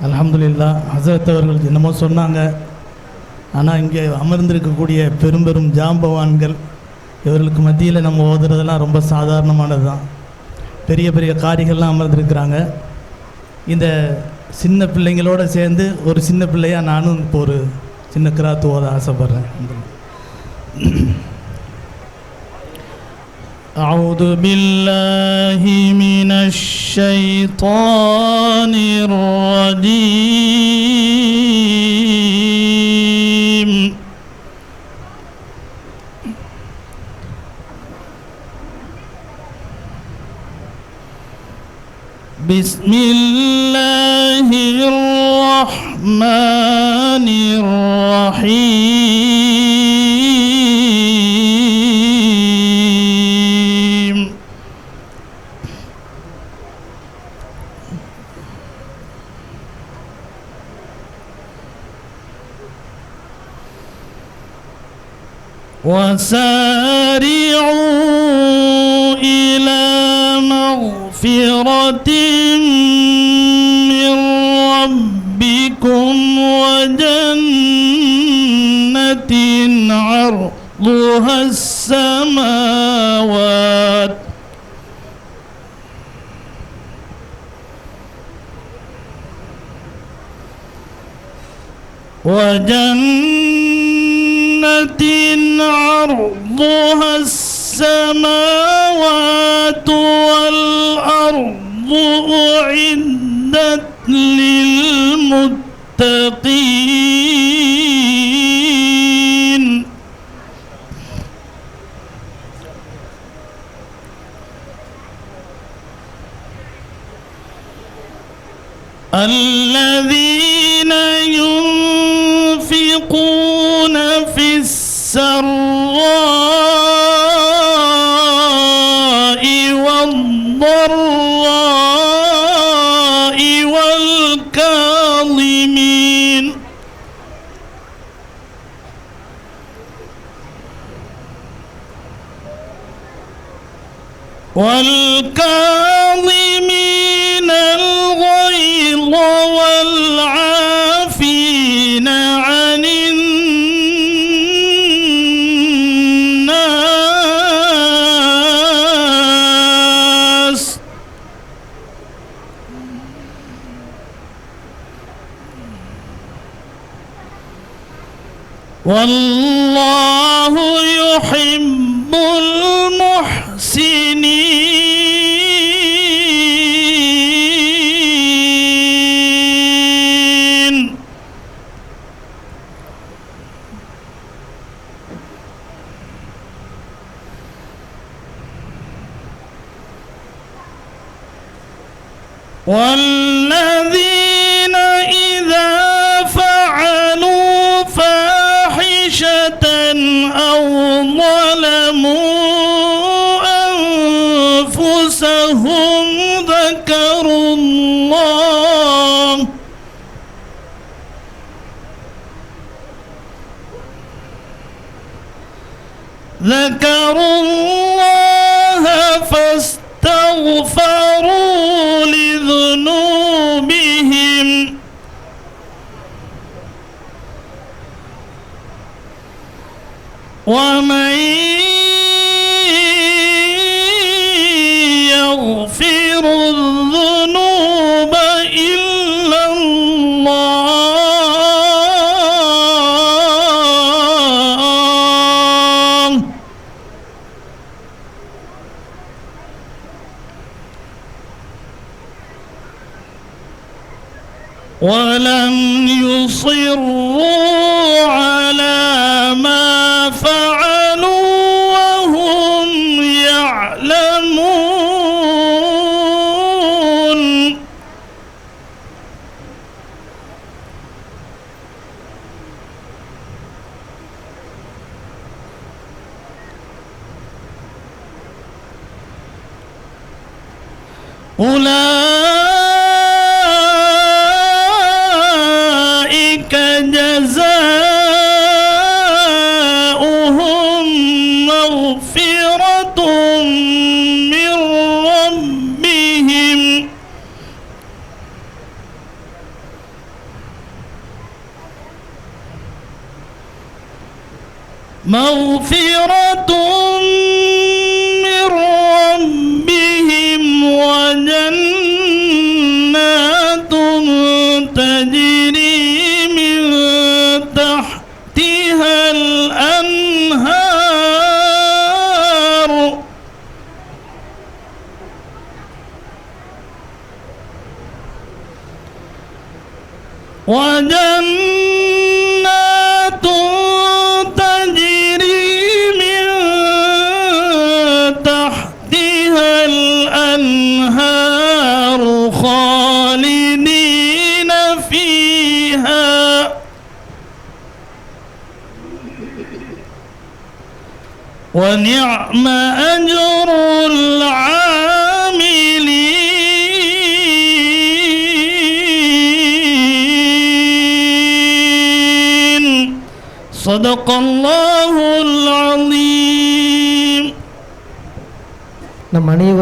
அல்ஹம்துலில்லாஹ். ஹஸரத் அவர்கள் என்னமோ சொன்னாங்க, ஆனால் இங்கே அமர்ந்திருக்கக்கூடிய பெரும் பெரும் ஜாம்பவான்கள் இவர்களுக்கு மத்தியில் நம்ம ஓதுறதெல்லாம் ரொம்ப சாதாரணமானது தான். பெரிய பெரிய காரிகள்லாம் அமர்ந்திருக்கிறாங்க. இந்த சின்ன பிள்ளைங்களோடு சேர்ந்து ஒரு சின்ன பிள்ளையாக நானும் இப்போ ஒரு சின்ன கிராத்து ஓத ஆசைப்பட்றேன். أعوذ بالله من الشيطان الرجيم. بسم الله الرحمن الرحيم. وسارعوا إلى مغفرة من ربكم وجنة عرضها السماوات عرضها السماوات والأرض أعدت للمتقين. الذين ينفقون في السراء والضراء والكاظمين الغيظ والعافين عن الناس والله يحب المحسنين. والذين إذا فعلوا فاحشة أو ظلموا أنفسهم ذكروا الله فاستغفروا لذنوبهم ومن يغفر الذنوب إلا الله ولم يصروا على ما فعلوا وهم يعلمون. أولئك جزاؤهم مغفرة من ربهم مغفرة من ربهم وجنات تجري من تحتها الأنهار وجنات تجري من تحتها الأنهار خالدين فيها ونعم أجر العاملين صدق الله العظيم. நம் அனைவரும்